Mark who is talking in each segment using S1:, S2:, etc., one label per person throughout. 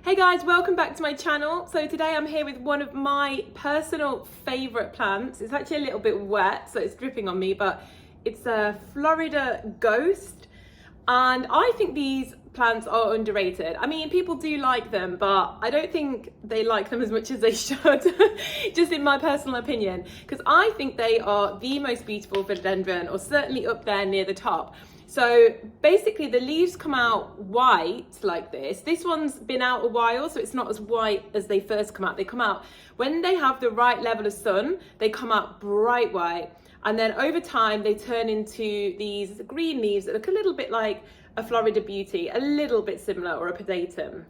S1: Hey guys, welcome back to my channel. So today I'm here with one of my personal favorite plants. It's actually a little bit wet, so it's dripping on me, but it's a Florida Ghost. And I think these plants are underrated. I mean, people do like them, but I don't think they like them as much as they should, just in my personal opinion, because I think they are the most beautiful philodendron, or certainly up there near the top. So basically the leaves come out white like this. This one's been out a while, so it's not as white as they first come out. They come out, when they have the right level of sun, they come out bright white. And then over time, they turn into these green leaves that look a little bit like a Florida Beauty, a little bit similar, or a Pedatum.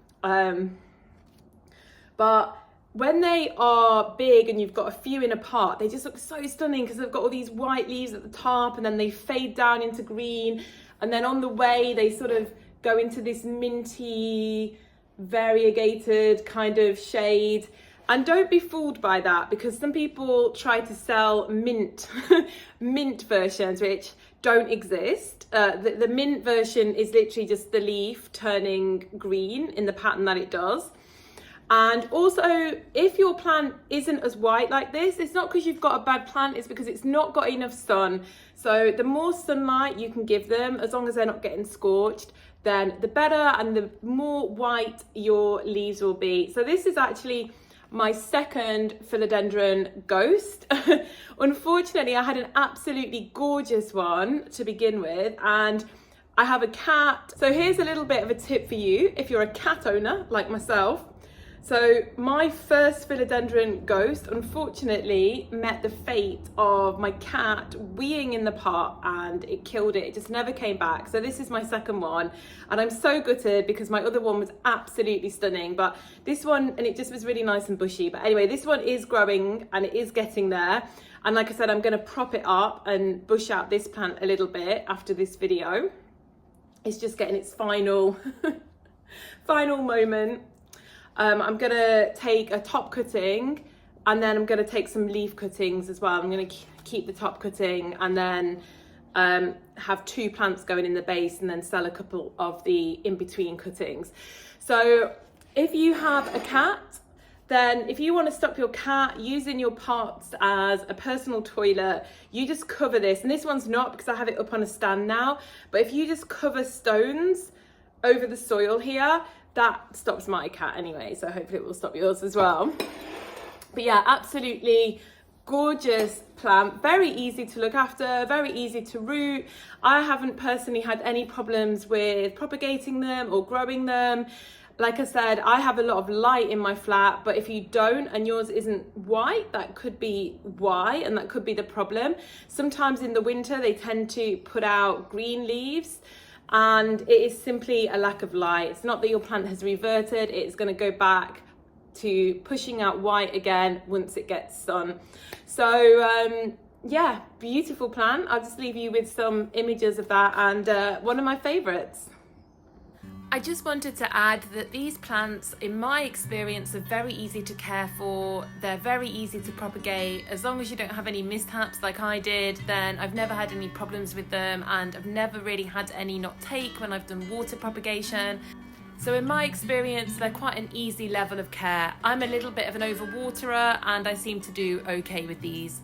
S1: But when they are big and you've got a few in a pot, they just look so stunning because they've got all these white leaves at the top, and then they fade down into green. And then on the way, they sort of go into this minty, variegated kind of shade. And don't be fooled by that, because some people try to sell mint versions, which don't exist. The mint version is literally just the leaf turning green in the pattern that it does. And also, if your plant isn't as white like this, it's not because you've got a bad plant, it's because it's not got enough sun. So the more sunlight you can give them, as long as they're not getting scorched, then the better, and the more white your leaves will be. So this is actually my second Philodendron Ghost. Unfortunately, I had an absolutely gorgeous one to begin with, and I have a cat. So here's a little bit of a tip for you if you're a cat owner like myself. So my first Philodendron Ghost unfortunately met the fate of my cat weeing in the pot, and it killed it. It just never came back. So this is my second one, and I'm so gutted because my other one was absolutely stunning. But this one, and it just was really nice and bushy. But anyway, this one is growing and it is getting there. And like I said, I'm going to prop it up and bush out this plant a little bit after this video. It's just getting its final moment. I'm gonna take a top cutting, and then I'm gonna take some leaf cuttings as well. I'm gonna keep the top cutting, and then have two plants going in the base, and then sell a couple of the in-between cuttings. So if you have a cat, then if you want to stop your cat using your pots as a personal toilet, you just cover this. And this one's not, because I have it up on a stand now, but if you just cover stones over the soil here, that stops my cat anyway, so hopefully it will stop yours as well. But yeah, absolutely gorgeous plant, very easy to look after, very easy to root. I haven't personally had any problems with propagating them or growing them. Like I said, I have a lot of light in my flat, but if you don't and yours isn't white, that could be why, and that could be the problem. Sometimes in the winter they tend to put out green leaves, and it is simply a lack of light. It's not that your plant has reverted, it's going to go back to pushing out white again once it gets sun. So yeah, beautiful plant. I'll just leave you with some images of that, and one of my favorites. I just wanted to add that these plants, in my experience, are very easy to care for. They're very easy to propagate. As long as you don't have any mishaps like I did, then I've never had any problems with them, and I've never really had any not take when I've done water propagation. So in my experience, they're quite an easy level of care. I'm a little bit of an overwaterer, and I seem to do okay with these.